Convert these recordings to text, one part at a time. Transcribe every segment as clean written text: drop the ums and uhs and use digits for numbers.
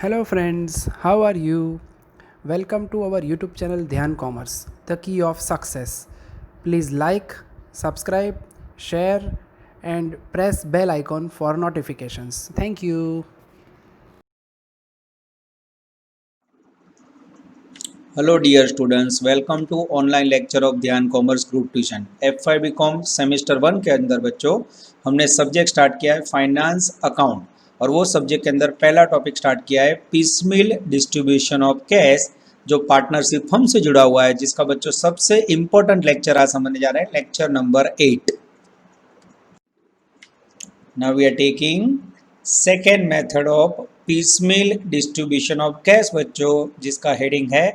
Hello friends, how are you? Welcome to our YouTube channel Dhyan Commerce, the key of success. Please like, subscribe, share and press bell icon for notifications. Thank you. Hello dear students, welcome to online lecture of Dhyan commerce group tuition F5 BCom semester 1 के अंदर बच्चों हमने subject start किया है finance account. और वो subject के अंदर पहला टॉपिक स्टार्ट किया है पीसमिल डिस्ट्रीब्यूशन ऑफ कैश, जो पार्टनरशिप फर्म से जुड़ा हुआ है, जिसका बच्चों सबसे इंपॉर्टेंट लेक्चर आज समझने जा रहे हैं, lecture number 8। Now we are taking second method of piecemeal distribution of cash बच्चों, जिसका हेडिंग है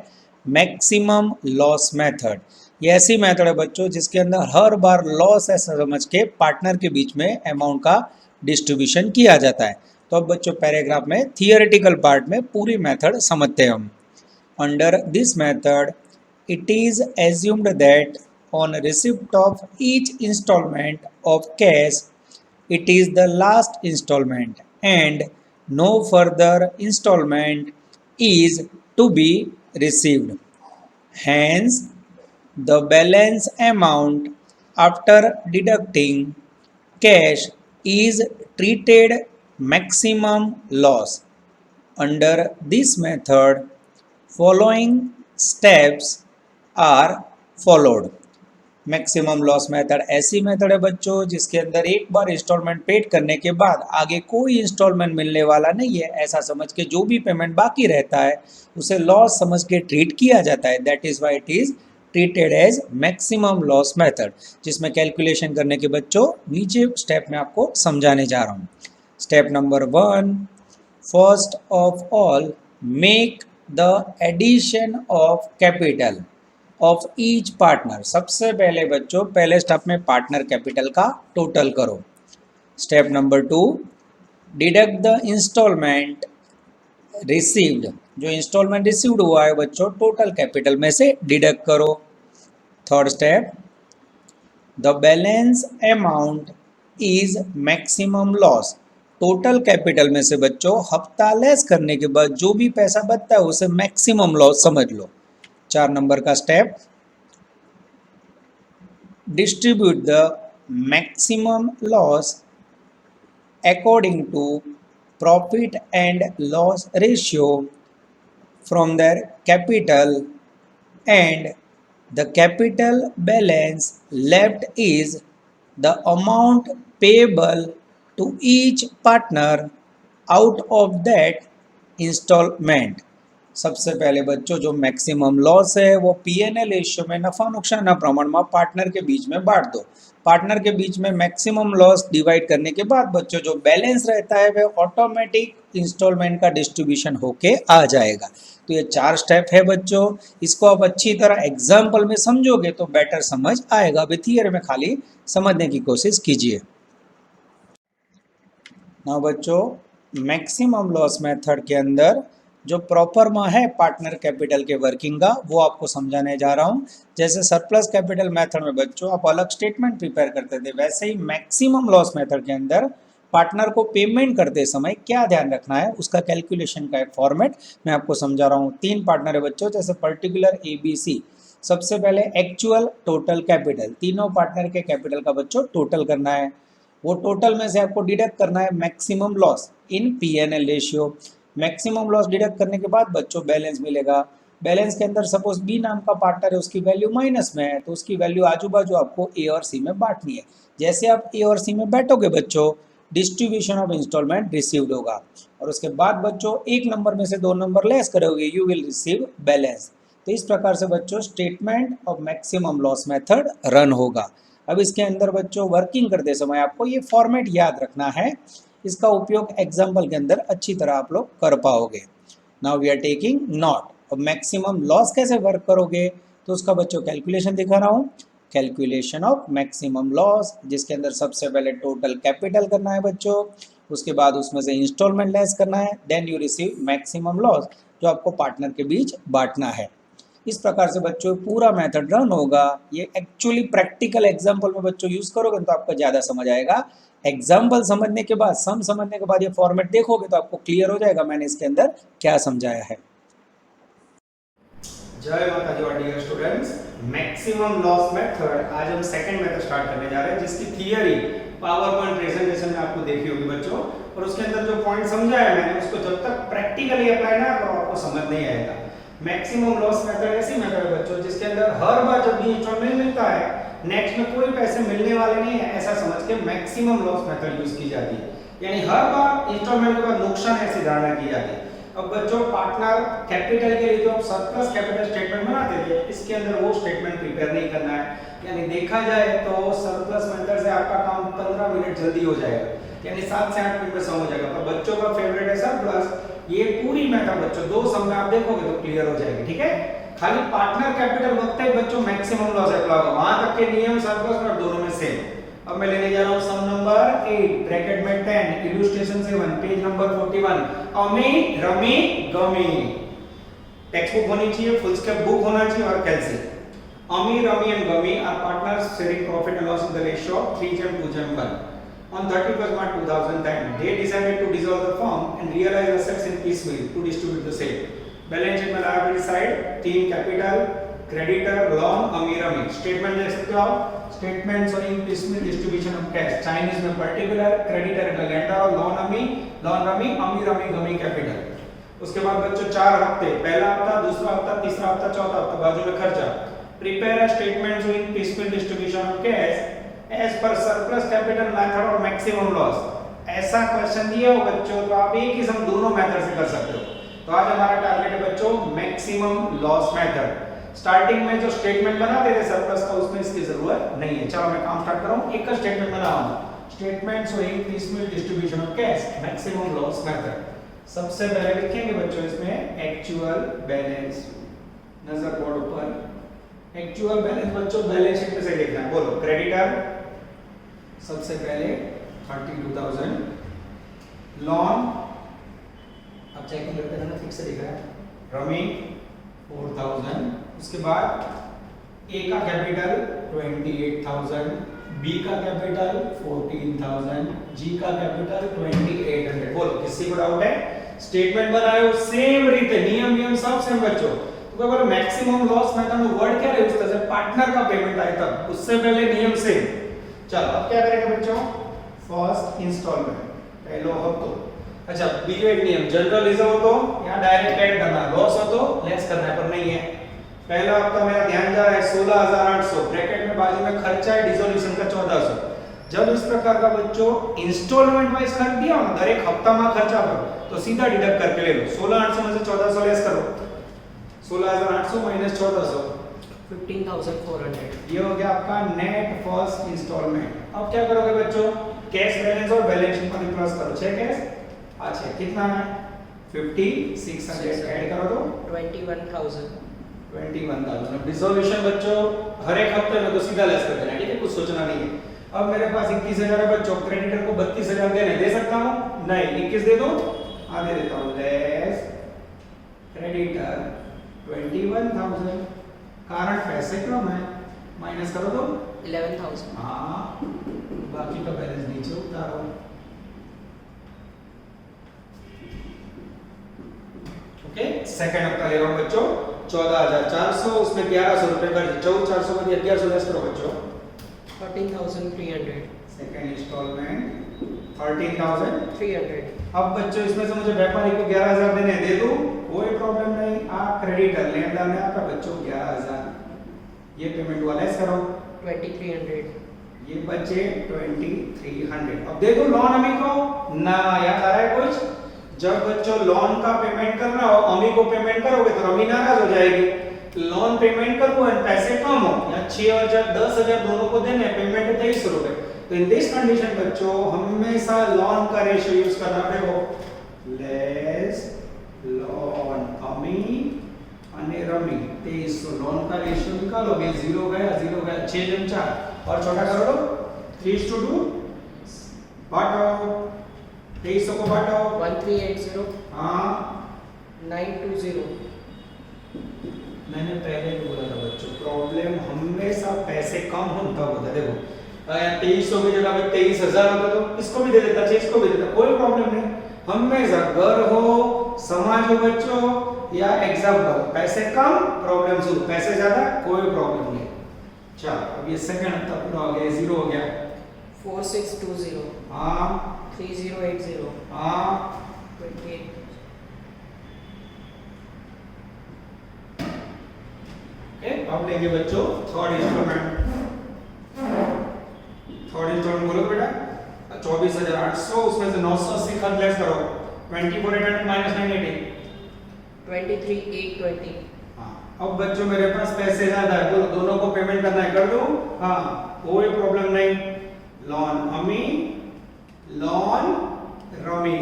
मैक्सिमम लॉस मेथड। ये ऐसी मेथड है बच्चों जिसके अंदर हर बार लॉस ऐसा समझ के पार्टनर के बीच में अमाउंट का डिस्ट्रीब्यूशन किया जाता है। तो अब बच्चों पैराग्राफ में थियोरेटिकल पार्ट में पूरी मेथड समझते हैं हम। Under this method it is assumed that on receipt of each installment of cash it is the last installment and no further installment is to be received. Hence, the balance amount after deducting cash is treated maximum loss. Under this method, following steps are followed. Maximum loss method ऐसी method है बच्चों जिसके अंदर एक बार instalment paid करने के बाद आगे कोई इंस्टॉलमेंट मिलने वाला नहीं है, ऐसा समझ के जो भी पेमेंट बाकी रहता है उसे लॉस समझ के ट्रीट किया जाता है। That is why it is treated as maximum loss method, जिसमें कैलकुलेशन करने के बच्चों नीचे स्टेप में आपको समझाने जा रहा हूँ। Step number 1, first of all make the addition of capital of each partner. सबसे पहले बच्चों पहले स्टेप में पार्टनर कैपिटल का टोटल करो। Step number 2, deduct the installment received. जो इंस्टॉलमेंट रिसीव्ड हुआ है बच्चों टोटल कैपिटल में से डिडक्ट करो। Third step, the balance amount is maximum loss. Total capital में से बच्चों हफ्ता लेस करने के बाद जो भी पैसा बचता है उसे मैक्सिमम लॉस समझ लो। 4 नंबर का step, distribute the maximum loss according to profit and loss ratio from their capital and the capital balance left is the amount payable to each partner out of that installment. सबसे पहले बच्चों जो maximum loss है वो P&L ratio में नफा नुकसान प्रमाण में पार्टनर के बीच में बांट दो। पार्टनर के बीच में मैक्सिमम लॉस डिवाइड करने के बाद बच्चों जो बैलेंस रहता है वह ऑटोमेटिक इंस्टॉलमेंट का डिस्ट्रीब्यूशन होके आ जाएगा। तो ये 4 स्टेप है बच्चों, इसको आप अच्छी तरह एग्जाम्पल में समझोगे तो बेटर समझ आएगा। अभी थियरी में खाली समझने की कोशिश कीजिए। ना बच्चों मैक्सिमम लॉस मेथड के अंदर जो प्रॉपर में है पार्टनर कैपिटल के वर्किंग का वो आपको समझाने जा रहा हूँ। जैसे सरप्लस कैपिटल मेथड में बच्चों आप अलग स्टेटमेंट प्रिपेयर करते थे, वैसे ही मैक्सिमम लॉस मेथड के अंदर पार्टनर को पेमेंट करते समय क्या ध्यान रखना है उसका कैलकुलेशन का एक फॉर्मेट मैं आपको समझा रहा हूँ। 3 पार्टनर है बच्चों, जैसे पर्टिकुलर ABC। सबसे पहले एक्चुअल टोटल कैपिटल, तीनों पार्टनर के कैपिटल का बच्चों टोटल करना है। वो टोटल में से आपको डिडक्ट करना है maximum loss in P&L ratio. Maximum loss deduct करने के बाद बच्चों बैलेंस मिलेगा। बैलेंस के अंदर सपोज B नाम का पार्टनर है, उसकी वैल्यू माइनस में है तो उसकी वैल्यू आजू बाजू आपको A और C में बांटनी है। जैसे आप A और C में बैठोगे बच्चों डिस्ट्रीब्यूशन ऑफ इंस्टॉलमेंट रिसीव्ड होगा और उसके बाद बच्चों एक नंबर में से 2 नंबर लेस करोगे यू विल रिसीव बैलेंस। तो इस प्रकार से बच्चों statement of maximum loss method run होगा। अब इसके अंदर बच्चों वर्किंग करते समय आपको ये फॉर्मेट याद रखना है, इसका उपयोग एग्जाम्पल के अंदर अच्छी तरह आप लोग कर पाओगे। Now we are taking not. अब मैक्सिमम लॉस कैसे वर्क करोगे तो उसका बच्चों कैलकुलेशन दिखा रहा हूँ। कैलकुलेशन ऑफ मैक्सिमम लॉस, जिसके अंदर सबसे पहले टोटल कैपिटल करना है बच्चों, उसके बाद उसमें से इंस्टॉलमेंट लेस करना है, then you receive maximum loss जो आपको पार्टनर के बीच बांटना है। इस प्रकार से बच्चों पूरा मेथड रन होगा। ये एक्चुअली प्रैक्टिकल एग्जांपल में बच्चों यूज़ करोगे तो आपको ज़्यादा समझ आएगा। एग्जाम्पल समझने के बाद, सम समझने के बाद ये फॉर्मेट देखोगे तो आपको क्लियर हो जाएगा मैंने इसके अंदर क्या समझाया है। जय माता दी dear students, maximum loss method आज हम सेकंड मेथड स्टार्ट करने जा रहे हैं, जिसकी थियरी पावर पॉइंट प्रेजेंटेशन में आपको देखी होगी बच्चों, और उसके अंदर जो पॉइंट समझाया मैंने उसको जब तक प्रैक्टिकली अप्लाई ना करो आपको समझ नहीं आएगा। मैक्सिमम लॉस मेथड ऐसी मेथड है बच्चों जिसके अंदर हर बार जब भी इंस्टॉलमेंट मिलता है नेक्स्ट में कोई पैसे मिलने वाले नहीं है, ऐसा समझ के मैक्सिमम लॉस मेथड यूज की जाती है। यानी हर बार इंस्टॉलमेंट के बाद नुकसान ऐसी धारणा की जाती है। अब बच्चों पार्टनर कैपिटल के लिए जो आप सरप्लस कैपिटल स्टेटमेंट बनाते थे, इसके अंदर वो स्टेटमेंट प्रिपेयर नहीं करना है। यानी देखा जाए तो सरप्लस मेथड से आपका काम 15 मिनट जल्दी हो जाएगा, यानी 7 से 8 मिनट में सम हो जाएगा। पर बच्चों का फेवरेट है सरप्लस, ये पूरी मेथड बच्चों 2 सम में आप देखोगे तो क्लियर हो जाएगी, ठीक है। खाली पार्टनर कैपिटल वक्त है बच्चों मैक्सिमम लॉस अप्लाई होगा, वहां तक के नियम सरप्लस में दोनों में सेम। अब मैं लेने जा रहा हूं सम नंबर 8 ब्रैकेट में 10 इलस्ट्रेशन 7 पेज नंबर 41। अमी रमी गमी, टेक्स्ट बुक होनी चाहिए, फुल स्केप बुक होना चाहिए और कैलसी। Ami Rami and Gami are partners sharing profit and loss in the ratio of 3:2:1। On 31st March 2010 they decided to dissolve the firm and realize assets in piecemeal to distribute the same. Balance sheet में liability side 3 capital creditor loan अमीर अमीर। Statement देख सकते हो आप, statement showing piecemeal distribution of cash, चाइनीज में particular, creditor मतलब लेंडर, लोन रमी अमीर अमीर गमी कैपिटल। उसके बाद बच्चों 4 हफ्ते, पहला हफ्ता, दूसरा हफ्ता, तीसरा हफ्ता, चौथा हफ्ता, बाजू में खर्चा। Prepare a statement showing piecemeal distribution of cash as per surplus capital method और मैक्सिमम लॉस। ऐसा क्वेश्चन दिया हो बच्चों तो आप एक ही सम दोनों मेथड से कर सकते हो। तो आज हमारा टारगेट है बच्चों मैक्सिमम लॉस मेथड। स्टार्टिंग में जो स्टेटमेंट बनाते थे सरप्लस का उसमें इसकी जरूरत नहीं है। चलो मैं काम स्टार्ट कर रहा हूं, एक का स्टेटमेंट बना रहा हूं, statement showing piecemeal distribution of cash maximum loss method. सबसे पहले लिखेंगे बच्चों इसमें एक्चुअल बैलेंस, नजर बोर्ड ऊपर। एक्चुअल बैलेंस बच्चों बैलेंस शीट में से लिखना है, बोलो। क्रेडिटर सबसे पहले 32,000, लोन अब चेकिंग करते रहना, ठीक से लिख रहा है, रमी 4,000। उसके बाद ए का कैपिटल 28,000, बी का कैपिटल 14,000, जी का कैपिटल 2,800। बोलो किसी को डाउट है? स्टेटमेंट बनाए सेम रीते, नियम सब सेम बच्चों। तो बोलो मैक्सिमम लॉस मेथड में वर्ड क्या यूज करते हैं? पार्टनर का पेमेंट आए तब, उससे पहले नियम सेम। चलो अब क्या करेंगे बच्चों? फर्स्ट इंस्टॉलमेंट पहलो हफ्तो। अच्छा बीजो एक नियम, जनरलिज्म हो तो यहां डायरेक्ट ऐड करना, लॉस हो तो लेस करना है, पर नहीं है। पहला हफ्ता मेरा ध्यान जा रहा है 16,800, ब्रैकेट में बाजू में खर्चा है डिसोल्यूशन का 1,400। जब इस प्रकार का बच्चों इंस्टॉलमेंट वाइज कर दिया ना, दर एक हफ्ता में खर्चा करो तो सीधा डिडक्ट करके ले लो। 16,800 में से 1,400 लेस करो, 16,800 माइनस 1,400 15,400। ये हो गया आपका नेट फर्स्ट इंस्टॉलमेंट। अब क्या करोगे बच्चों? कैश बैलेंस और बैलेंस शीट में प्लस करो, 6 कैश, अच्छा कितना है 50,600 ऐड करो तो 21,000। 21,000। अब डिसोल्यूशन बच्चों हर एक हफ्ते में तो सीधा लेस कर देना, ठीक है, कुछ सोचना नहीं है। अब मेरे पास 21,000 है बच्चों, क्रेडिटर को 32,000 देने, दे सकता हूं? नहीं, 21 दे दो, दे देता हूं, लेस क्रेडिटर 21,000। कारण पैसे कम है, माइनस करो तो 11,000। हाँ, बाकी का बैलेंस नीचे उतारो। ओके, सेकंड हफ्ता ले रहा हूं बच्चों 14,400, उसमें 1,100 रुपए कर, 14,400 में 1,100 लेस करो बच्चों, 13,300। Second installment 13,300। 300। अब बच्चों इसमें से मुझे व्यापारी को 11,000 देने, दे दूं, कोई प्रॉब्लम नहीं। आप क्रेडिटर लेनदार में आपका बच्चों 11,000, ये पेमेंट हुआ, लेस करो 2,300। ये बचे 2,300। अब दे दो लोन अमी को ना, याद आ रहा है कुछ? जब बच्चों लोन का पेमेंट करना हो, अमी को पेमेंट करोगे तो अमी नाराज हो जाएगी। लोन पेमेंट करो और पैसे कम हो, या 6,000 10,000 दोनों को देने, पेमेंट है 23 रुपए, तो इन दिस कंडीशन बच्चों हमेशा लोन का रेशियो यूज करना पड़ेगा, लेस लोन अमी અને રમી 2300। लोन का रेशियो निकालोगे, 0 गया 6 जन 4 और छोटा करो तो 3:2 बांटो, 2300 को बांटो 1380। हाँ 920। मैंने पहले भी बोला था बच्चों, प्रॉब्लम हमेशा पैसे कम हो तब होता है। देखो अगर 2300 की जगह पे 23,000 होता तो इसको भी दे देता, इसको भी देता, कोई प्रॉब्लम नहीं। हमेशा घर हो, समाज हो बच्चों या एग्जाम हो, पैसे कम प्रॉब्लम शुरू, पैसे ज्यादा कोई प्रॉब्लम नहीं। चलो अब ये सेकंड हफ्ता पूरा हो गया, 0 हो गया। 4620 हाँ 3080 हाँ 28 ओके। अब लेंगे बच्चों थर्ड इंस्टॉलमेंट। थर्ड इंस्टॉलमेंट बोलो बेटा 24,800, उसमें से 980 खर्च लेस करो, 24,800 माइनस 980। 23,820 हाँ अब बच्चों मेरे पास पैसे ज्यादा है, बोलो दोनों को पेमेंट करना है, कर दूं? हाँ कोई प्रॉब्लम नहीं। लॉन अमी, लॉन रमी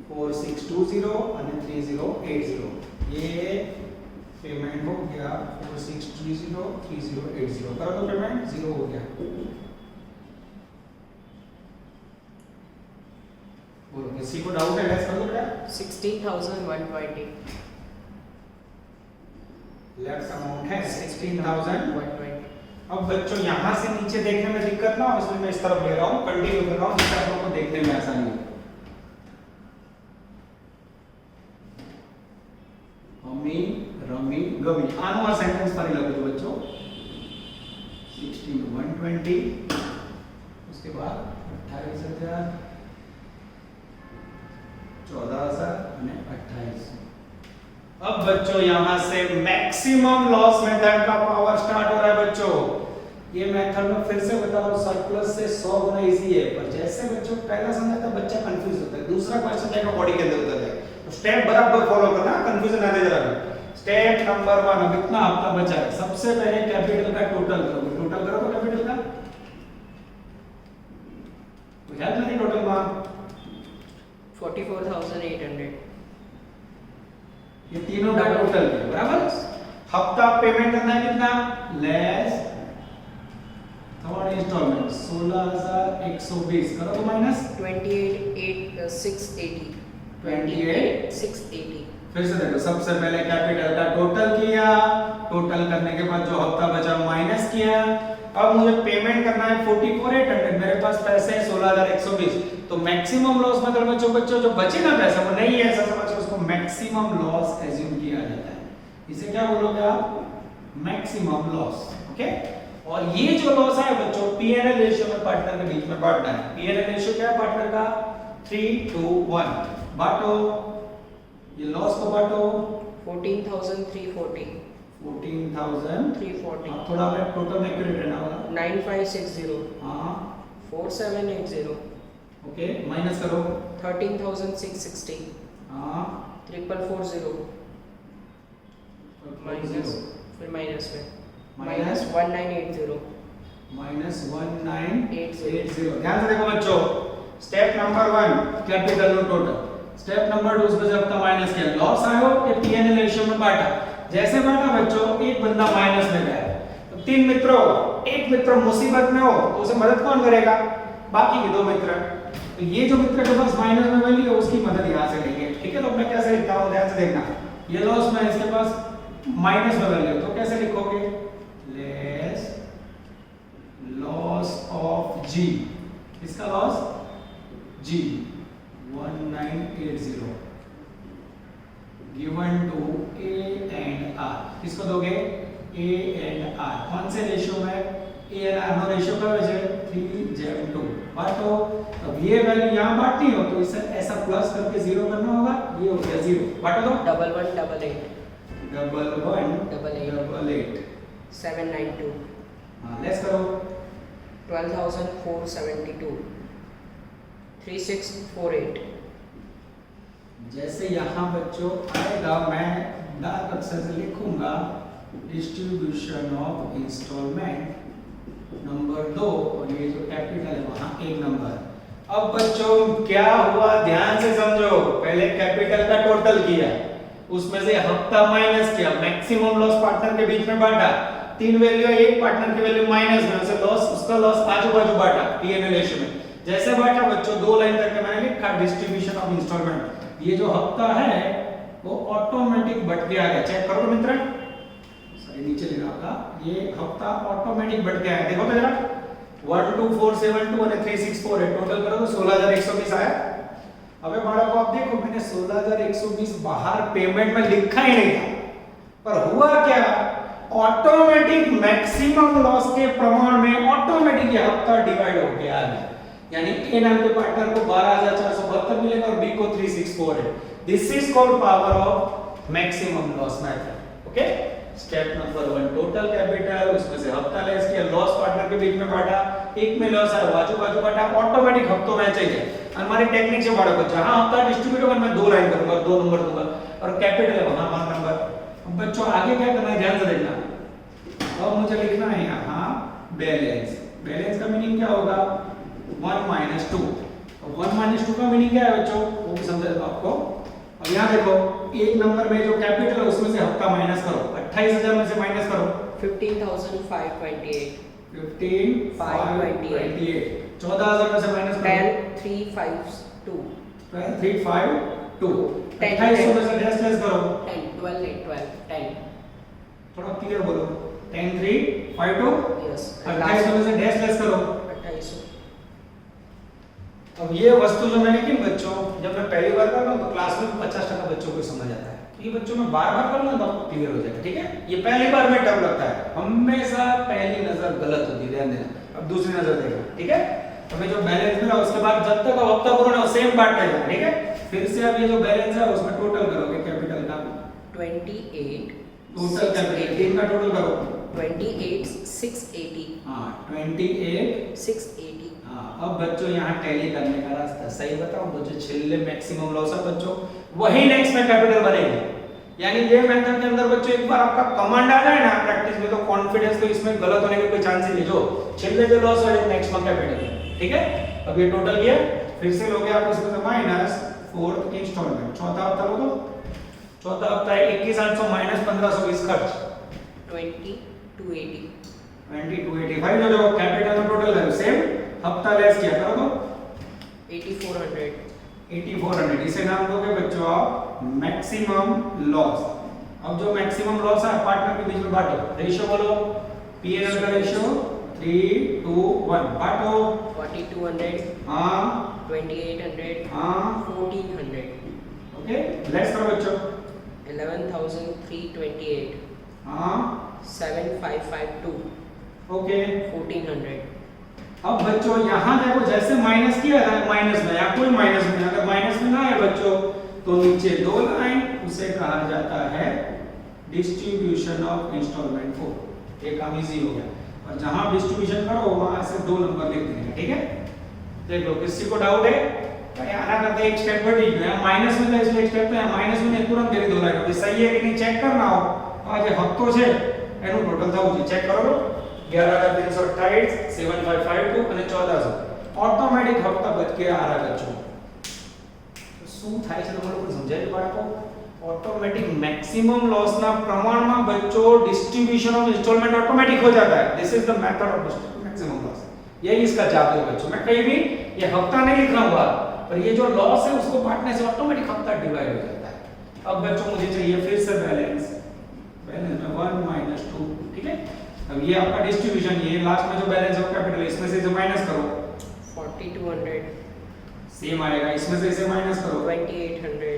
4620 અને 3080 ये पेमेंट हो गया 4620 3080 करो तो पेमेंट 0 हो गया। बोलो किसी को डाउट है? लेस कर दो बेटा। 16,120 लेफ्ट अमाउंट है 16,000। 120 अब बच्चों यहाँ से नीचे देखने में दिक्कत ना हो, इसलिए मैं इस तरफ ले रहा हूँ, कंटिन्यू कर रहा हूँ जिससे आप लोगों को देखने में आसानी हो। अमी रमी गमी આનું આ સેન્ટેન્સ ફરી લખજો બચ્ચો 16,120 उसके बाद 28,000 14,000 અને 28। अब बच्चों यहां से मैक्सिमम लॉस मेथड का पावर स्टार्ट हो रहा है बच्चों। ये मेथड में फिर से बता रहा हूं सरप्लस से 100 गुना इजी है, पर जैसे बच्चों पहला समझता है बच्चा कंफ्यूज होता है, दूसरा क्वेश्चन जाएगा बॉडी के अंदर उतर जाएगा, तो स्टेप बराबर फॉलो करना, कंफ्यूजन आने जरा। स्टेप नंबर 1, अब इतना हफ्ता बचा है, सबसे पहले कैपिटल का टोटल करो, टोटल करो तो कैपिटल का याद नहीं, टोटल मान 44,800 ये तीनों का टोटल है बराबर। हफ्ता पेमेंट करना है कितना? लेस थर्ड इंस्टॉलमेंट 16,120 करो तो माइनस 28,680 28,680 फिर से देखो, सबसे पहले कैपिटल का टोटल किया, टोटल करने के बाद जो हफ्ता बचा माइनस किया। अब मुझे पेमेंट करना है 44,800, मेरे पास पैसे है 16,120, तो मैक्सिमम लॉस मतलब बच्चों जो बचे ना पैसा वो नहीं है ऐसा समझो, उसको मैक्सिमम लॉस एज्यूम किया जाता है। इसे क्या बोलोगे आप? Maximum loss. ओके। और ये जो लॉस है बच्चों पीएनएल रेशियो में पार्टनर के बीच में बांटना है। पीएनएल रेशियो क्या है पार्टनर का? 3:1 बांटो, ये लॉस को बांटो 14,340 14,340। अब थोड़ा मैं टोटल में एक्यूरेट रहना होगा। 9560 हां 4780 ओके, माइनस करो 13,660 हां 4,440 माइनस फिर माइनस में माइनस माइनस 1980 माइनस 1980। 80 ध्यान से देखो बच्चों, स्टेप नंबर 1 कैपिटल और टोटल, स्टेप नंबर 2 उसमें से हफ्ता माइनस किया, लॉस आयो ये पीएनएल रेशियो में बांटा। जैसे बांटा बच्चों, एक बंदा माइनस में गया, तो 3 मित्र हो, एक मित्र मुसीबत में हो तो उसे मदद कौन करेगा? बाकी के 2 मित्र। तो ये जो मित्र के पास माइनस में वैल्यू है उसकी मदद यहां से लेंगे, ठीक है। तो मैं कैसे लिखता हूं ध्यान से देखना, ये लॉस में इसके पास माइनस में वैल्यू, तो कैसे लिखोगे? लेस लॉस ऑफ जी, इसका loss ji 1980 given to A and R, किसको दोगे? A and R। कौन से रेशियो में? A and R no ratio का वजह 3:2 बांटो। अब ये वैल्यू यहाँ बांटनी हो तो इसे ऐसा प्लस करके 0 करना होगा, ये हो गया 0, बांटो तो 1188 1188 792 हाँ लेस करो 12,472 3648। जैसे यहाँ बच्चों आएगा मैं डार्क अक्षर से लिखूंगा डिस्ट्रीब्यूशन ऑफ इंस्टॉलमेंट नंबर 2 और ये जो कैपिटल है वहां 1 नंबर। अब बच्चों क्या हुआ ध्यान से समझो, पहले कैपिटल का टोटल किया, उसमें से हफ्ता माइनस किया, मैक्सिमम लॉस पार्टनर के बीच में बांटा, 3 वैल्यू है, एक पार्टनर की वैल्यू माइनस में, उसे लॉस उसका लॉस आजू बाजू बांटा पीएनएल रेशियो में। जैसे बांटा बच्चों 2 लाइन करके मैंने लिखा डिस्ट्रीब्यूशन ऑफ इंस्टॉलमेंट, ये जो हफ्ता है वो ऑटोमेटिक बढ़ के आ गया, चेक करो मित्र, सॉरी नीचे लिखा होगा, ये हफ्ता ऑटोमेटिक बढ़ के आया, देखो तो जरा 12472 અને 364 ટોટલ કરો તો 16120 આયા। હવે બાળકો आप देखो मैंने 16120 बाहर पेमेंट में लिखा ही नहीं था, पर हुआ क्या, ऑटोमेटिक मैक्सिमम लॉस के प्रमाण में ऑटोमेटिक ये हफ्ता डिवाइड हो गया है, यानी ए नाम के पार्टनर को 12472 मिलेगा और बी को 364 है। This is called power of maximum loss method. Okay, step number 1 total capital, उसमें से हफ्ता लेस किया, लॉस पार्टनर के बीच में बांटा, एक में लॉस है बाजू बाजू बांटा, ऑटोमेटिक हफ्तों में चाहिए। हमारी टेक्निक से बाड़को जहां हफ्ता डिस्ट्रीब्यूट होगा मैं 2 लाइन करूंगा, 2 नंबर दूंगा और कैपिटल है वहां 1 नंबर। अब बच्चों आगे क्या करना है ध्यान से देखना। अब मुझे लिखना है यहां बैलेंस। बैलेंस का मीनिंग क्या होगा, 1 - 2। अब 1 - 2 का मीनिंग क्या है बच्चों, वो भी समझा दूं आपको। अब यहां देखो एक नंबर में जो कैपिटल है उसमें से हफ्ता माइनस करो, 28000 में से माइनस करो 15,528 15,528 14000 में से माइनस करो 10,352 10352 2800 में से डैश लेस करो 10 12 8 12 10 थोड़ा क्लियर बोलो 10352 यस 2800 में से डैश लेस करो। 2800 अब ये वस्तु जो मैंने की बच्चों, जब मैं पहली बार कर रहा हूं तो क्लास में 50% बच्चों को समझ आता है, ये बच्चों में बार-बार कर लूंगा तो आपको क्लियर हो जाएगा। ठीक है, ये पहली बार में टफ लगता है, हमेशा पहली नजर गलत होती है, ध्यान देना। अब दूसरी नजर देखो, ठीक है। हमें जो बैलेंस मिला उसके बाद जब तक हफ्ता पूरा ना सेम बांटते जाना, ठीक है। फिर से अब ये जो बैलेंस है उसमें टोटल करोगे कैपिटल का 28 टोटल कैपिटल तीन का टोटल करो 28 680 हां 28 680 हां। अब बच्चों यहां टैली करने का रास्ता सही बताऊं तो जो छिल्ले मैक्सिमम लॉस है बच्चों वही नेक्स्ट में कैपिटल बनेगी, यानी ये मेथड के अंदर बच्चों एक बार आपका कमांड आ जाए ना प्रैक्टिस में तो कॉन्फिडेंस तो इसमें गलत होने की कोई चांस ही नहीं। जो छिल्ले जो लॉस है नेक्स्ट में कैपिटल, ठीक है। अब ये टोटल किया, फिर से लोगे आप इसमें से माइनस 4th इंस्टॉलमेंट, चौथा हफ्ता लो तो चौथा हफ्ता है 21800 माइनस 1520 खर्च 2280 2285 जो कैपिटल में टोटल है सेम, हफ्ता लेस किया करो तो 8400 इसे नाम दोगे बच्चों आप मैक्सिमम लॉस। अब जो मैक्सिमम लॉस है पार्टनर के बीच में बांटो, रेशियो बोलो पीएनएल का रेशियो 3:1 बांटो 4200 हां 2800 हां 1400 ओके लेस करो बच्चों 11328 हां 7552 ओके 1400 अब बच्चों यहां देखो जैसे माइनस किया है माइनस में या कोई माइनस में, अगर माइनस में ना है बच्चों तो नीचे 2 लाइन उसे कहा जाता है डिस्ट्रीब्यूशन ऑफ इंस्टॉलमेंट को। ये काम इजी हो गया, और जहां डिस्ट्रीब्यूशन करो वहां से 2 नंबर लिख देंगे, ठीक है। देख लो किसी को डाउट है क्या आना करते एक स्टेप बढ़ गया माइनस में, तो इसलिए एक स्टेप है माइनस में तुरंत मेरी 2 लाइन होगी, सही है कि नहीं चेक करना हो। आज हफ्तों से એનું ટોટલ થવું છે ચેક કરો 11328 7552 અને 1400 ઓટોમેટિક હપ્તા બચ કે આ રહ્યા બચ્ચો। તો શું થાય છે તમારે કોઈ સમજાય બાળકો, ऑटोमेटिक मैक्सिमम लॉस ना प्रमाण में बच्चों डिस्ट्रीब्यूशन ऑफ इंस्टॉलमेंट ऑटोमेटिक हो जाता है। This is the method of maximum loss, यही इसका जादू है बच्चों। मैं कहीं भी ये हफ्ता नहीं लिख रहा हूं पर ये जो लॉस है उसको बांटने से ऑटोमेटिक हफ्ता डिवाइड हो जाता है। अब बच्चों मुझे चाहिए फिर से बैलेंस में 1 - 2, ठीक है। अब ये आपका डिस्ट्रीब्यूशन, ये लास्ट में जो बैलेंस है कैपिटल इसमें से इसे माइनस करो 4200 सेम आएगा, इसमें से इसे माइनस करो 2800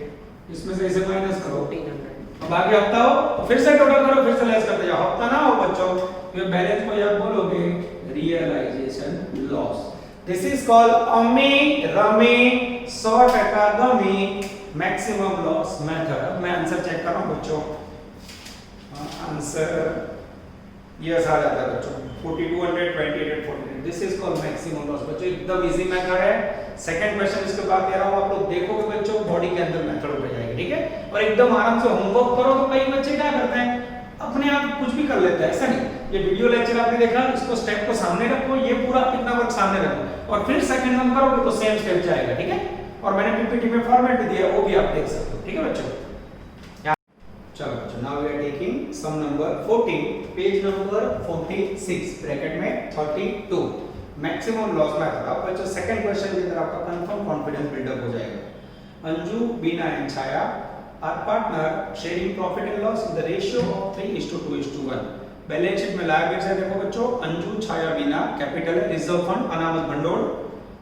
इसमें से इसे माइनस करो 1400 अब आगे हफ्ता हो तो फिर से टोटल करो, फिर से लेस करते जाओ। हफ्ता ना हो बच्चों तो ये बैलेंस को याद बोलोगे realisation loss. This is called Ami Rami 100% Gami maximum loss method. अब मैं आंसर चेक कर रहा हूं बच्चों, आंसर यस आ जाता है बच्चों 4200 2840। This is called maximum loss बच्चों, एकदम इजी मेथड है। सेकंड क्वेश्चन इसके बाद दे रहा हूं, आप लोग देखोगे बच्चों बॉडी के अंदर मेथड हो जाएगी, ठीक है। और एकदम आराम से होमवर्क करो तो कई बच्चे क्या करते हैं अपने आप कुछ भी कर लेते हैं, ऐसा नहीं। ये वीडियो लेक्चर आपने देखा, इसको स्टेप को सामने रखो, ये पूरा इतना वर्क सामने रखो और फिर सेकंड नंबर करोगे तो सेम स्टेप जाएगा, ठीक है। और मैंने पीपीटी में फॉर्मेट भी दिया है वो भी आप देख सकते हो, ठीक है बच्चों। चलो बच्चों now we are taking sum number 14 page number 46 bracket में 32 मैक्सिमम लॉस मेथड। अब बच्चों सेकंड क्वेश्चन के अंदर आपका कंफर्म कॉन्फिडेंस बिल्डअप हो जाएगा। Anju Bina and Chhaya are partner sharing profit and loss in the ratio of 3:2:1। Balance sheet में लायबिलिटी है, देखो बच्चों, अंजू छाया बीना कैपिटल है, रिजर्व फंड अनामत भंडोळ,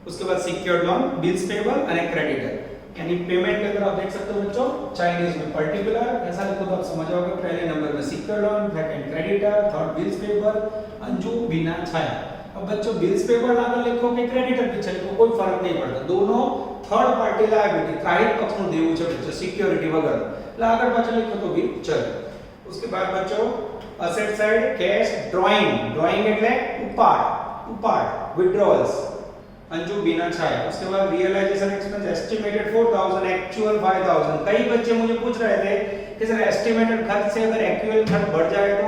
उसके बाद सिक्योर्ड लोन, बिल्स पेबल और क्रेडिटर। यानी पेमेंट के अंदर आप देख सकते हो बच्चों, चाइनीज में पर्टिकुलर ऐसा लिखो तो आप समझ जाओगे, पहले नंबर में secured loan, second creditor, third bills payable, Anju Bina Chhaya. अब बच्चों बिल्स पेबल आगे लिखो कि क्रेडिटर पीछे लिखो, कोई फर्क नहीं पड़ता, दोनों थर्ड पार्टी लायबिलिटी ग्राहक पक्षનું દેવું છે બચ્ચો, સિક્યોરિટી વગર, એટલે આગળ પાછળ लिखो तो भी चले। उसके बाद बच्चों asset side cash drawing, drawing એટલે ઉપાડ विड्रॉल्स, अंजू बीना छाया। उसके बाद रियलाइजेशन एक्सपेंस एस्टिमेटेड 4000, एक्चुअल 5000। कई बच्चे मुझे पूछ रहे थे कि सर एस्टिमेटेड खर्च से अगर एक्चुअल खर्च बढ़ जाए तो?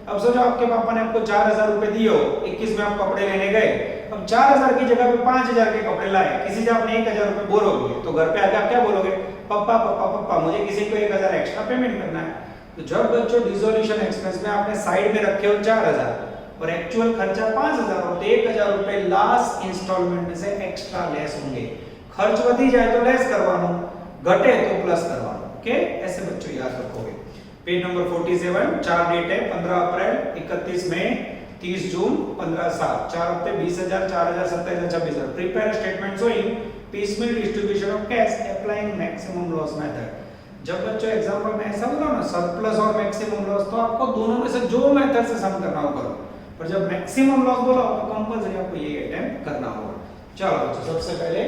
अब सोचो आपके पापा ने आपको 4000 रुपए दिए हो, 21 में आप कपड़े लेने गए, अब 4000 की जगह पे 5000 के कपड़े लाए, किसी से आपने 1000 रुपए बोलोगे तो घर पे आके आप क्या बोलोगे? पापा पापा पापा मुझे किसी को 1000 एक्स्ट्रा पेमेंट करना है। तो जब बच्चों डिसोल्यूशन एक्सपेंस में आपने साइड में रखे हो 4000 और एक्चुअल खर्चा 5000 हो, तो 1000 रुपए लास्ट इंस्टॉलमेंट में से एक्स्ट्रा लेस होंगे। खर्च बढ़ी जाए तो लेस करवानो, घटे तो प्लस करवानो। ओके, ऐसे बच्चों याद रखोगे। पेज नंबर 47, 4 डेट है 15 अप्रैल, 31 मई, 30 जून, 15 साल, 4 हफ्ते, 20000, 4000, 27000, 26000। Prepare statement showing piecemeal distribution of cash applying maximum loss method. जब बच्चों एग्जांपल में ऐसा बोला ना सरप्लस और मैक्सिमम लॉस, तो आपको दोनों में से जो मेथड से सम करना होगा, और जब मैक्सिमम लॉस बोला तो कंपल्सरी आपको ये अटेम्प्ट करना होगा। चलो बच्चों, सबसे पहले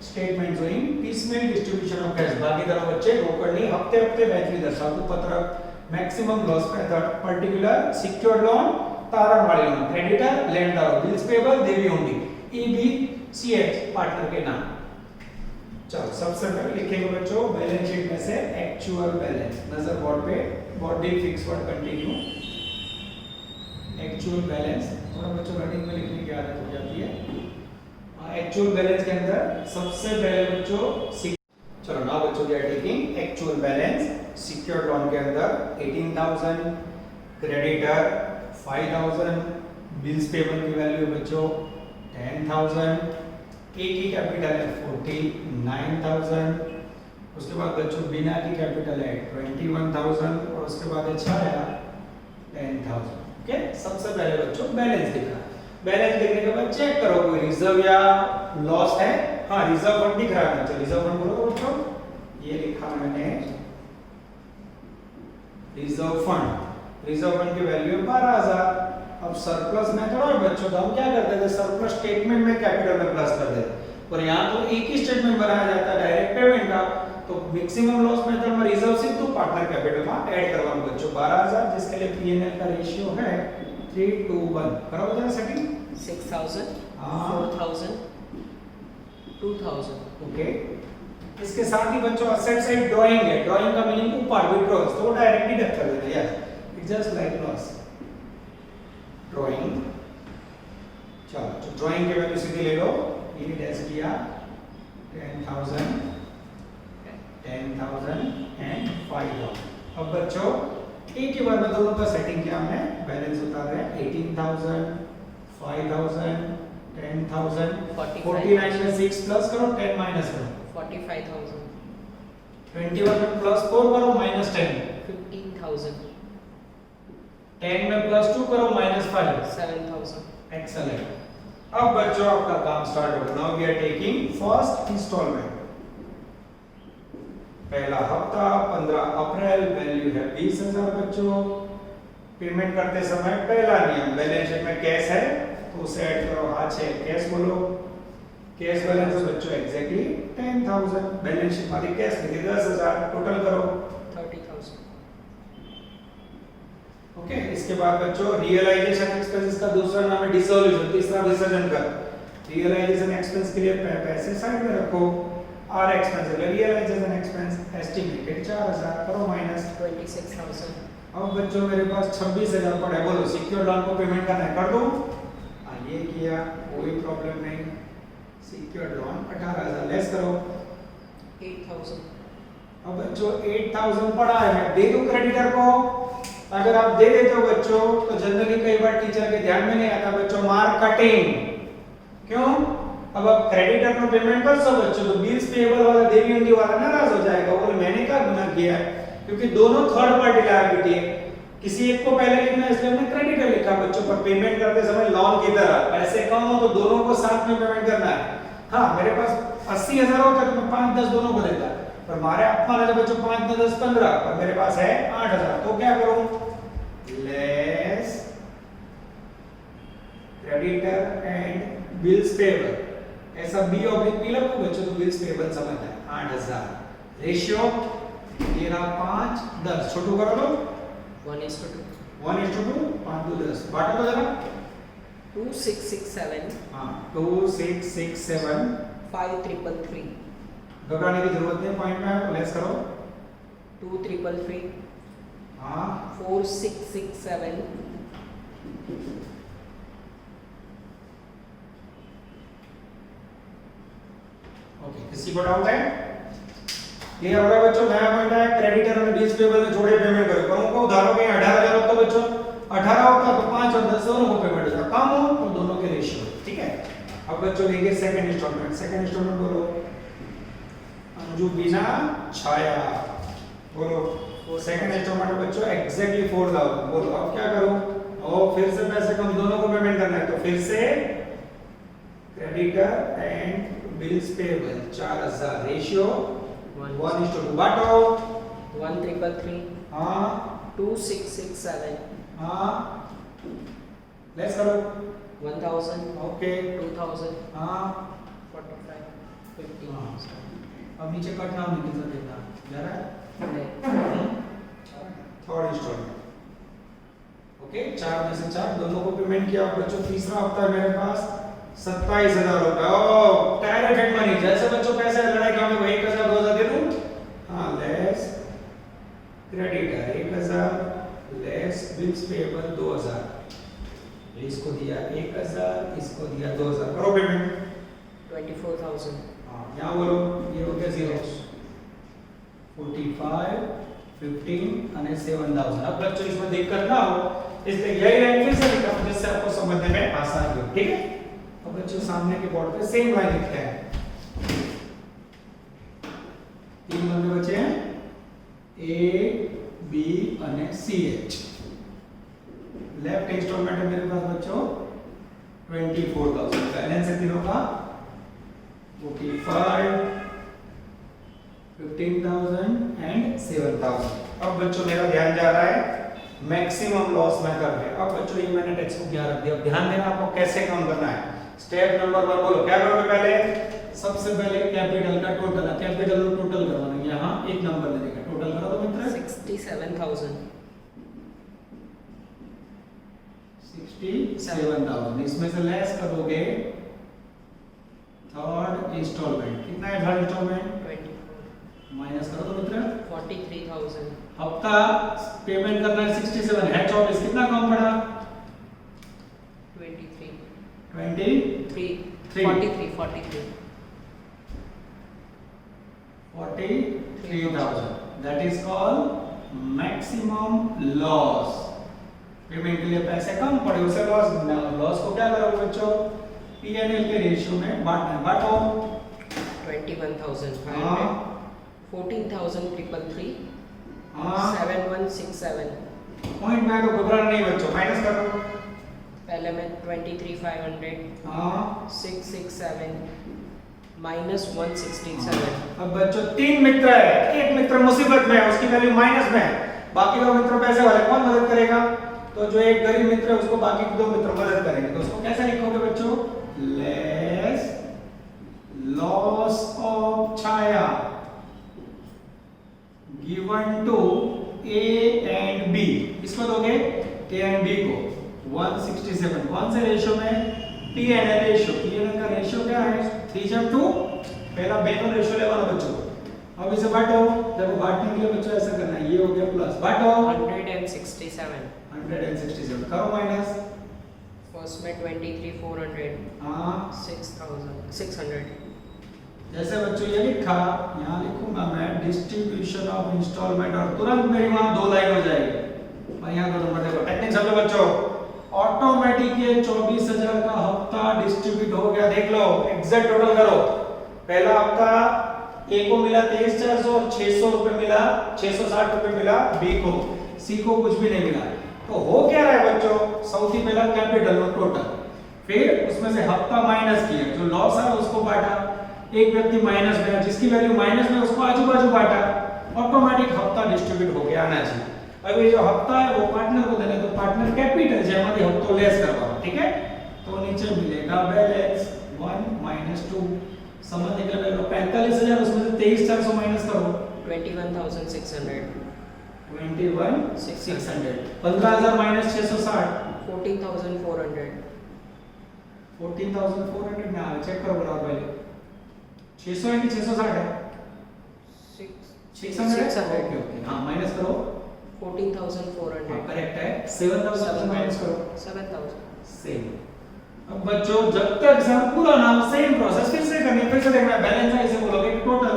statement showing piecemeal distribution of cash, बाकी तरह बच्चे रोकड़नी हफ्ते हफ्ते वैचवी दर्शावતું पत्रक, maximum loss method, particular secured loan, तारण वाली लोन, क्रेडिटर लेनदार, बिल्स पेबल देवी हुंडी, EBCH पार्टनर के नाम। चलो सबसे पहले लिखेंगे बच्चों बैलेंस शीट में से एक्चुअल बैलेंस, नजर बोर्ड पे, body fix word continue, actual balance. थोड़ा बच्चों राइटिंग में लिखने की आदत हो जाती है। एक्चुअल बैलेंस के अंदर सबसे पहले बच्चों चलो ना बच्चों we are taking actual balance. Secured loan के अंदर 18000, क्रेडिटर 5000, बिल्स पेबल की वैल्यू बच्चों 10000, ए की कैपिटल है 49000, उसके बाद बच्चों बिना की कैपिटल है 21000 और उसके बाद है छाया 10000। ओके, सबसे पहले बच्चों बैलेंस लिखा। बैलेंस लिखने के बाद चेक करो कोई रिजर्व या लॉस है। हाँ, रिजर्व फंड दिख रहा है, चलो रिजर्व फंड बोलो बच्चों, ये लिखा मैंने रिजर्व फंड। रिजर्व फंड की वैल्यू है 12000। अब सरप्लस मेथड और बच्चों तो हम क्या करते थे, सरप्लस स्टेटमेंट में कैपिटल में प्लस कर देते, और यहाँ तो एक ही स्टेटमेंट बनाया जाता है डायरेक्ट पेमेंट का, तो मैक्सिमम लॉस मेथड में रिजर्व से तो पार्टनर कैपिटल में ऐड करवाना बच्चों 12000, जिसके लिए P&L का रेशियो है 3:1। करो जरा सेटिंग। 6000, हाँ। 4000, 2000। ओके, इसके साथ ही बच्चों असेट साइड ड्राइंग है, ड्राइंग का मीनिंग ऊपर विड्रॉल्स, तो डायरेक्ट डिडक्ट कर देते हैं, yes it's just like loss drawing. चलो तो ड्राइंग की वैल्यू सीधी ले लो, ये डैश किया 10000, 10000 एंड 5000। अब बच्चों एक ही बार में दोनों का सेटिंग किया हमने, बैलेंस उतार रहे हैं 18000, 5000, 10000, 49 में 6 प्लस करो, 10 माइनस करो, 45,000, 21 में प्लस 4 करो, माइनस 10, 15,000, 10 में प्लस 2 करो, माइनस 5, 7,000। एक्सेलेंट। अब बच्चों आपका काम स्टार्ट होगा। Now we are taking first installment, पहला हफ्ता 15 अप्रैल, वैल्यू है 20000 बच्चों। पेमेंट करते समय पहला नियम, बैलेंस शीट में कैश है तो उसे ऐड करो, हाथ से कैश बोलो, कैश बैलेंस बच्चों एग्जैक्टली 10000, बैलेंस शीट में कैश लिखी 10000, टोटल करो 30,000। ओके। इसके बाद बच्चों रियलाइजेशन एक्सपेंसेस का दूसरा नाम है डिसोल्यूशन, तीसरा विसर्जन कर। रियलाइजेशन एक्सपेंस के लिए पैसे साइड में रखो, our expense realisation expense estimated 4000, करो माइनस 26,000। अब बच्चों मेरे पास 26000 पड़ा है, बोलो सिक्योर लोन को पेमेंट करना है, कर दूं? हाँ, ये किया, कोई प्रॉब्लम नहीं। सिक्योर लोन 18000 लेस करो 8,000। अब बच्चों 8000 पड़ा है, मैं दे दूं क्रेडिटर को? अगर आप दे देते हो बच्चों तो जनरली कई बार टीचर के ध्यान में नहीं आता बच्चों, मार्क कटिंग। क्यों? अब आप क्रेडिटर को पेमेंट कर सो बच्चों, तो बिल्स पेएबल वाला देवी हुंडी वाला नाराज हो जाएगा, बोले मैंने क्या गुनाह किया है, क्योंकि दोनों थर्ड पार्टी लायबिलिटी है। किसी एक को पहले लिखना है इसलिए हमने क्रेडिटर लिखा बच्चों, पर पेमेंट करते समय लोन की तरह पैसे कम हो तो दोनों को साथ में पेमेंट करना है। हाँ मेरे पास 80,000 होता तो मैं 5-10 दोनों को देता, पर हमारे अपना है बच्चों 5-10-15, पर मेरे पास है 8,000, तो क्या करूं, less creditor and bills payable, ऐसा बी ऑब्लिक पी लगो बच्चों, तो बिल्स पेबल समझना है 8,000। रेशियो ये रहा 5-10, छोटू करो लो 1:2. 1:2, 5-2-10, बांटो तो जरा। 2667 हाँ 2667, 5333. घबराने की जरूरत नहीं, पॉइंट में है, लेस करो 2333. हाँ 4667. ओके, किसी को डाउट है? क्लियर हो गया बच्चों? नया पॉइंट है, क्रेडिटर और बिल्स पेबल में जोड़े पेमेंट करो, पर उनको उधारों के 18,000 होता बच्चों, 18 होता तो 5 और 10 दोनों को पेमेंट होता, कम हो तो दोनों के रेशियो, ठीक है। अब बच्चों लेंगे सेकंड इंस्टॉलमेंट, सेकंड इंस्टॉलमेंट बोलो अंजू बिना छाया, बोलो सेकंड इंस्टॉलमेंट बच्चों एग्जैक्टली 4,000, बोलो अब क्या करूं, और फिर से पैसे कम, दोनों को पेमेंट करना है, तो फिर से creditor and bills payable 4,000, ratio 1:2, बांटो 1333. हाँ 2667. हाँ लेस करो 1000. ओके 2000. हाँ 45. 50. हाँ। अब नीचे कट नाम लिख के देना जा रहा है, थर्ड इंस्टॉलमेंट, ओके 4 में से 4 दोनों को पेमेंट किया बच्चों, तीसरा हफ्ता है मेरे पास 27,000 रुपए, ओ डायरेक्ट मनी, जैसे बच्चों पैसे लड़ाई का मैं 1,000 2,000 दे दूं, हाँ less creditor 1,000, less bills payable 2,000, इसको दिया 1,000, इसको दिया 2,000, करो पेमेंट 24,000. हाँ यहाँ बोलो ये हो गया 0, 45, 15 અને 7,000। अब बच्चों इसमें दिक्कत ना हो इसलिए यही लाइन फिर से लिखा हूं जिससे आपको समझने में आसानी हो, ठीक है। अब बच्चों सामने के बोर्ड पे सेम लाइन लिखते हैं, 3 बंदे बचे हैं ए बी અને सी एच। लेफ्ट इंस्टॉलमेंट है मेरे पास बच्चों 24,000, बैलेंस है तीनों का 45, 15,000 एंड 7,000। अब बच्चों मेरा ध्यान जा रहा है मैक्सिमम लॉस मेथड में। अब बच्चों ये मैंने टेक्स्ट बुक यहाँ रख दिया, अब ध्यान देना आपको कैसे काम करना है। स्टेप नंबर 1 बोलो क्या करोगे, पहले सबसे पहले कैपिटल का टोटल है, कैपिटल और टोटल करवाना है, यहाँ एक नंबर ले देगा, टोटल करो तो मित्र 67,000. 67,000, इसमें से लेस करोगे थर्ड इंस्टॉलमेंट, कितना है थर्ड इंस्टॉलमेंट, 24. माइनस करो तो मित्र 43,000. हफ्ता पेमेंट करना है 67 है 24, कितना कम पड़ा 23. 23, 43. 43,000, that is called maximum loss। Payment के लिए पैसे कम पड़े उसे लॉस, लॉस को क्या करोगे बच्चों, पीएनएल के रेशियो में बांटना है, बांटो 21,500. हाँ 14,333. हाँ 7167. पॉइंट में तो घबराना नहीं बच्चों, माइनस करो, पहले में 23,500. हाँ 667 माइनस 167. अब बच्चों 3 मित्र है, एक मित्र मुसीबत में है उसकी वैल्यू माइनस में है, बाकी 2 मित्र पैसे वाले, कौन मदद करेगा, तो जो एक गरीब मित्र है उसको बाकी 2 मित्र मदद करेंगे, तो उसको कैसे लिखोगे बच्चों, less loss of Chhaya given to A and B, इसको दोगे ए एंड बी को 167, कौन से रेशियो में, P N L ratio, P N L का रेशियो क्या है 3:2, पहला बेनल रेशियो लेवाना बच्चों। अब इसे बांटो, देखो बांटने के लिए बच्चों ऐसा करना है, ये हो गया प्लस, बांटो 167. 167 करो माइनस, फर्स्ट में 23,400. हाँ 6,600. जैसे बच्चों ये लिखा, यहाँ लिखूंगा मैं डिस्ट्रीब्यूशन ऑफ इंस्टॉलमेंट और तुरंत मेरी वहां 2 लाइन हो जाएगी। और यहाँ 2 नंबर देखो, टेक्निक समझो बच्चों, ऑटोमेटिक ये 24,000 का हफ्ता डिस्ट्रीब्यूट हो गया, देख लो एग्जैक्ट टोटल करो, पहला हफ्ता ए को मिला 23,400 और 600 रुपए मिला, 660 रुपए मिला बी को, सी को कुछ भी नहीं मिला, तो हो क्या रहा है बच्चों, સૌથી પહેલા कैपिटल નો टोटल, फिर उसमें से हफ्ता माइनस किया, जो लॉस है उसको बांटा, एक व्यक्ति माइनस में है जिसकी वैल्यू माइनस में उसको आजू बाजू बांटा, ऑटोमेटिक हफ्ता डिस्ट्रीब्यूट हो गया आना चाहिए। अब ये जो हफ्ता है वो पार्टनर को देना, तो पार्टनर कैपिटल જેમાંથી હપ્તો લેસ કરવાનો, ठीक है। तो नीचे मिलेगा बैलेंस 1 - 2 समझ निकल गया। 45,000 उसमें से 23,400 माइनस करो, 21,600, 21,600, 15,000 माइनस 660, 14,400, 14,400 ना आवे, चेक करो बराबर पहले, 600 है कि 660 है, 600 है, ओके ओके, हाँ माइनस करो, 14,400, करेक्ट है, 7,000 माइनस करो, 7,000, सेम। अब बच्चों जब तक एग्जाम पूरा ना हो सेम प्रोसेस फिर से करनी है, फिर से देखना है, बैलेंस है इसे बोलोगे टोटल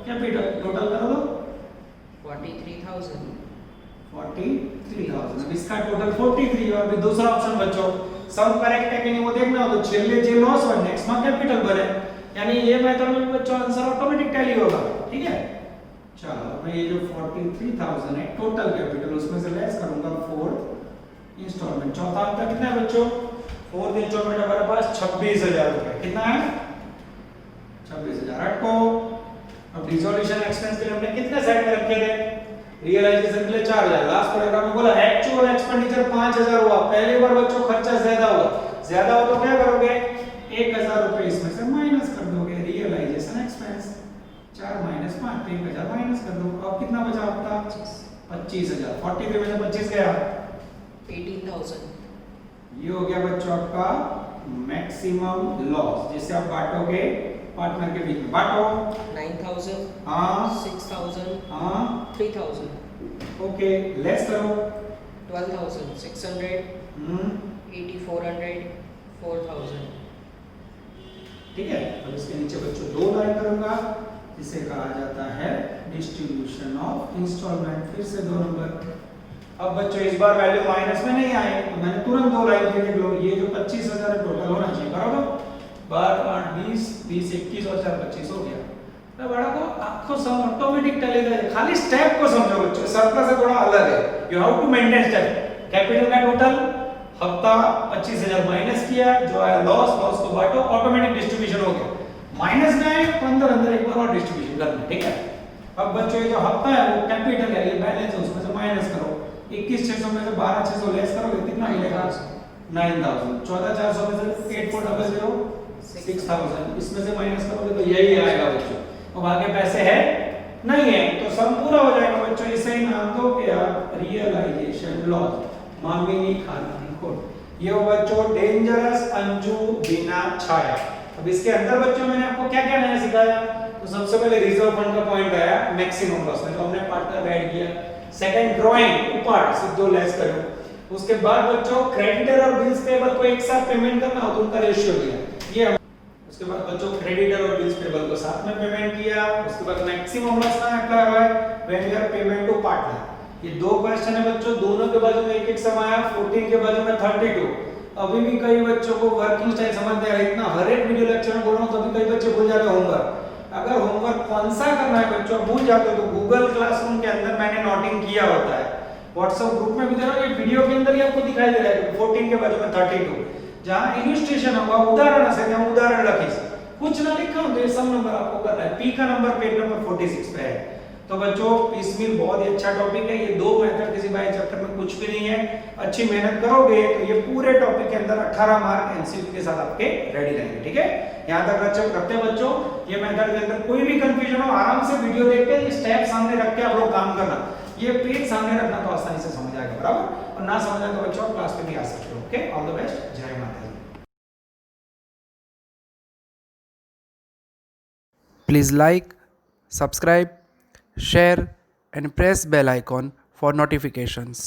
कैपिटल, टोटल करो तो 43,000, 43,000, अब इसका टोटल 43, और भी दूसरा ऑप्शन बच्चों सम करेक्ट है कि नहीं वो देखना हो तो छेले जे लॉस और नेक्स्ट में कैपिटल बने, यानी ये मेथड में बच्चों आंसर ऑटोमेटिक टैली होगा, ठीक है। चलो मैं ये जो 43,000 है टोटल कैपिटल उसमें से लेस करूंगा 4 इंस्टॉलमेंट, चौथा हफ्ता कितना है बच्चों, 4 इंस्टॉलमेंट हमारे पास 26,000 रुपए, कितना है 26,000 हटको। अब डिसोल्यूशन एक्सपेंस के लिए हमने कितने साइड में रखे थे, रियलाइजेशन के लिए 4,000, लास्ट पैराग्राफ में बोला एक्चुअल एक्सपेंडिचर 5,000 हुआ, पहली बार बच्चों खर्चा ज्यादा हुआ, ज्यादा हो तो क्या करोगे 1,000 रुपए इसमें से माइनस कर दोगे, रियलाइजेशन एक्सपेंस 4 - 5 तो 1,000 माइनस कर दो, अब कितना बचा आपका 25,000, 43 में से 25 गया 18,000, ये हो गया बच्चों आपका मैक्सिमम लॉस, जिसे आप बांटोगे पार्टनर के बीच में, बांटो 9,000, हाँ 6,000, हाँ 3,000, ओके, लेस करो 12,600, 8,400, 4,000, ठीक है। अब इसके नीचे बच्चों 2 लाइन करूंगा जिसे कहा जाता है डिस्ट्रीब्यूशन ऑफ इंस्टॉलमेंट, फिर से 2 नंबर। अब बच्चों इस बार वैल्यू माइनस में नहीं आए तो मैंने तुरंत 2 लाइन के लिख लो, ये जो 25,000 टोटल होना चाहिए, करो तो 12 8 20 20 21 और 4 25 हो गया। तो बड़ा को आपको सम ऑटोमेटिक टैली दे, खाली स्टेप को समझो बच्चों, सर्कल से थोड़ा अलग है, you have to maintain step. Capital का टोटल हफ्ता 25,000 माइनस किया, जो आया लॉस, लॉस को बांटो, ऑटोमेटिक डिस्ट्रीब्यूशन हो गया, माइनस में आए तो अंदर एक बार और डिस्ट्रीब्यूशन करना, ठीक है। अब बच्चों ये जो हफ्ता है वो कैपिटल है, ये बैलेंस है, उसमें से माइनस करो, 21,600 में से 12,600 लेस करोगे कितना मिलेगा 9,000, 14,400 में से 8,400 6,000, इसमें से माइनस करोगे तो यही आएगा बच्चों। अब आगे पैसे है नहीं है तो सम पूरा हो जाएगा बच्चों, इसे ही नाम दो क्या रियलाइजेशन लॉस, मामिनी खाना कोड। ये हो बच्चों डेंजरस अंजू बिना छाया। अब इसके अंदर बच्चों मैंने आपको क्या क्या नया सिखाया, तो सबसे पहले रिजर्व फंड का पॉइंट आया मैक्सिमम लॉस में, तो हमने पार्टनर ऐड किया। सेकंड ड्राइंग ऊपर से 2 लेस करो, उसके बाद बच्चों क्रेडिटर और बिल्स पेबल को एक साथ पेमेंट करना हो तो उनका रेशियो दिया, ये उसके बाद बच्चों क्रेडिटर और बिल्स पेबल को साथ में पेमेंट किया। उसके बाद मैक्सिमम लॉस का अप्लाई हुआ है when you are payment to partner. ये 2 क्वेश्चन है बच्चों, दोनों के बाजू में एक एक सम आया, 14 के बाजू में 32। अभी भी कई बच्चों को वर्किंग स्टाइल समझ नहीं आ रहा, इतना हर एक वीडियो लेक्चर में बोल रहा हूं तो अभी कई बच्चे भूल जाते होमवर्क। अगर होमवर्क कौन सा करना है बच्चों भूल जाते हो तो गूगल क्लासरूम के अंदर मैंने नोटिंग किया होता है, व्हाट्सएप ग्रुप में भी दे रहा हूं, ये वीडियो के अंदर ही आपको दिखाई दे रहा है 14 के बाजू में 32, जहां इलस्ट्रेशन होगा उदाहरण से हम उदाहरण लिखी कुछ ना लिखा हूं तो ये सब नंबर आपको करना है। पी का नंबर पेज नंबर 46 पे है। तो बच्चों पीसमील बहुत ही अच्छा टॉपिक है, ये 2 मेथड किसी बाय चैप्टर में कुछ भी नहीं है, अच्छी मेहनत करोगे तो ये पूरे टॉपिक के अंदर 18 मार्क एमसीक्यू के साथ आपके रेडी रहेंगे, ठीक है। यहां तक रखते हैं बच्चों, ये मेथड के अंदर कोई भी कंफ्यूजन हो आराम से वीडियो देख के ये स्टेप सामने रख के आप लोग काम करना, ये पेज सामने रखना तो आसानी से समझ आएगा, बराबर। और ना समझ आए तो बच्चों क्लास पे भी आ सकते हो, ओके। ऑल द बेस्ट, जय माता दी। Please like, subscribe, share and press bell icon for notifications.